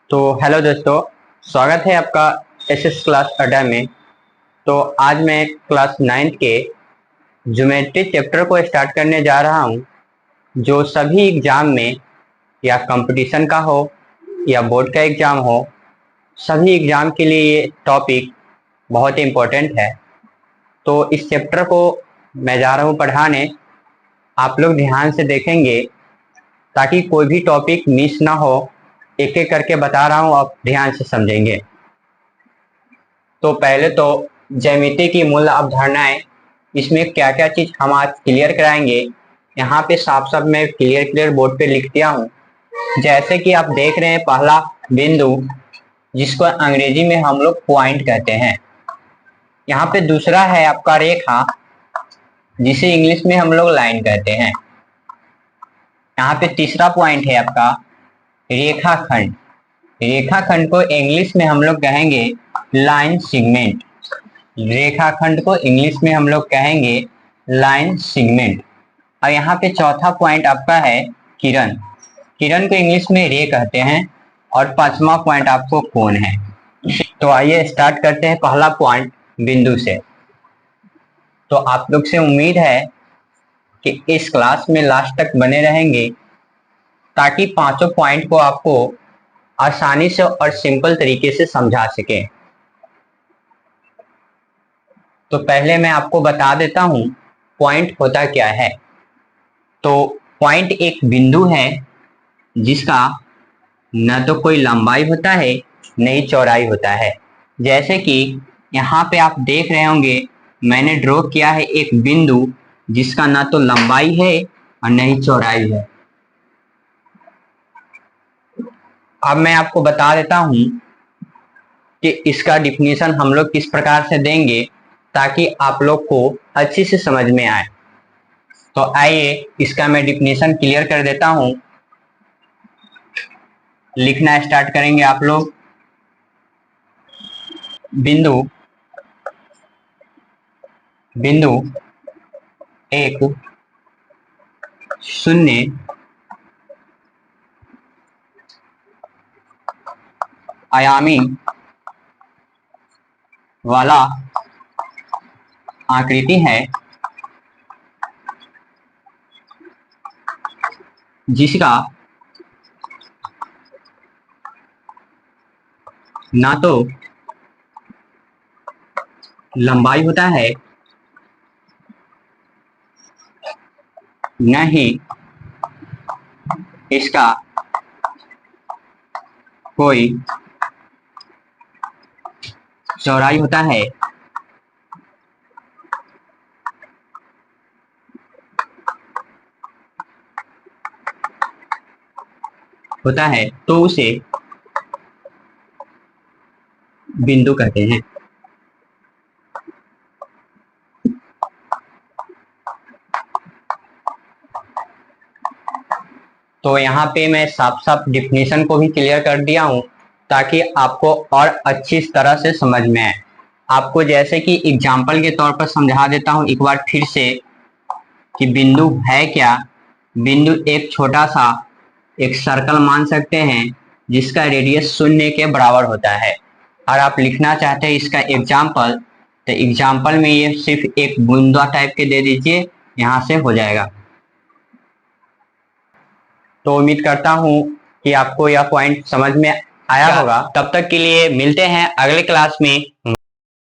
तो हेलो दोस्तों, स्वागत है आपका एसएस क्लास अड्डा में। तो आज मैं क्लास 9th के ज्योमेट्री चैप्टर को स्टार्ट करने जा रहा हूं, जो सभी एग्जाम में या कंपटीशन का हो या बोर्ड का एग्जाम हो, सभी एग्जाम के लिए ये टॉपिक बहुत इम्पोर्टेंट है। तो इस चैप्टर को मैं जा रहा हूँ पढ़ाने। आप लोग ध्यान से देखेंगे ताकि कोई भी टॉपिक मिस ना हो। एक एक करके बता रहा हूँ, आप ध्यान से समझेंगे। तो पहले तो ज्यामिति की मूल अवधारणाएं, इसमें क्या क्या चीज हम आज क्लियर कराएंगे। यहाँ पे साफ साफ मैं क्लियर बोर्ड पे लिख दिया हूँ। जैसे कि आप देख रहे हैं, पहला बिंदु, जिसको अंग्रेजी में हम लोग पॉइंट कहते हैं। यहाँ पे दूसरा है आपका रेखा, जिसे इंग्लिश में हम लोग लाइन कहते हैं। यहाँ पे तीसरा पॉइंट है आपका रेखाखंड। रेखाखंड को इंग्लिश में हम लोग कहेंगे लाइन सेगमेंट। रेखाखंड को इंग्लिश में हम लोग कहेंगे लाइन सेगमेंट। और यहाँ पे चौथा पॉइंट आपका है किरण। किरण को इंग्लिश में रे कहते हैं। और पांचवा पॉइंट आपको कोण है। तो आइए स्टार्ट करते हैं पहला पॉइंट बिंदु से। तो आप लोग से उम्मीद है कि इस क्लास में लास्ट तक बने रहेंगे, ताकि पांचों पॉइंट को आपको आसानी से और सिंपल तरीके से समझा सके। तो पहले मैं आपको बता देता हूं पॉइंट होता क्या है। तो पॉइंट एक बिंदु है जिसका न तो कोई लंबाई होता है न ही चौड़ाई होता है। जैसे कि यहाँ पे आप देख रहे होंगे, मैंने ड्रॉ किया है एक बिंदु जिसका ना तो लंबाई है और न ही चौड़ाई है। अब मैं आपको बता देता हूं कि इसका डिफिनीशन हम लोग किस प्रकार से देंगे, ताकि आप लोग को अच्छी से समझ में आए। तो आइए इसका मैं डिफिनीशन क्लियर कर देता हूं। लिखना स्टार्ट करेंगे आप लोग। बिंदु बिंदु एक शून्य आयामी वाला आकृति है, जिसका ना तो लंबाई होता है न ही इसका कोई चौड़ाई होता है। तो उसे बिंदु कहते हैं। तो यहाँ पे मैं साफ साफ डिफिनीशन को भी क्लियर कर दिया हूँ, ताकि आपको और अच्छी तरह से समझ में आए। आपको जैसे कि एग्जाम्पल के तौर पर समझा देता हूँ एक बार फिर से कि बिंदु है क्या। बिंदु एक छोटा सा एक सर्कल मान सकते हैं, जिसका रेडियस शून्य के बराबर होता है। और आप लिखना चाहते हैं इसका एग्जाम्पल, तो एग्जाम्पल में ये सिर्फ एक बूंदा टाइप के दे दीजिए, यहाँ से हो जाएगा। तो उम्मीद करता हूँ कि आपको यह पॉइंट समझ में आया होगा। तब तक के लिए मिलते हैं अगले क्लास में।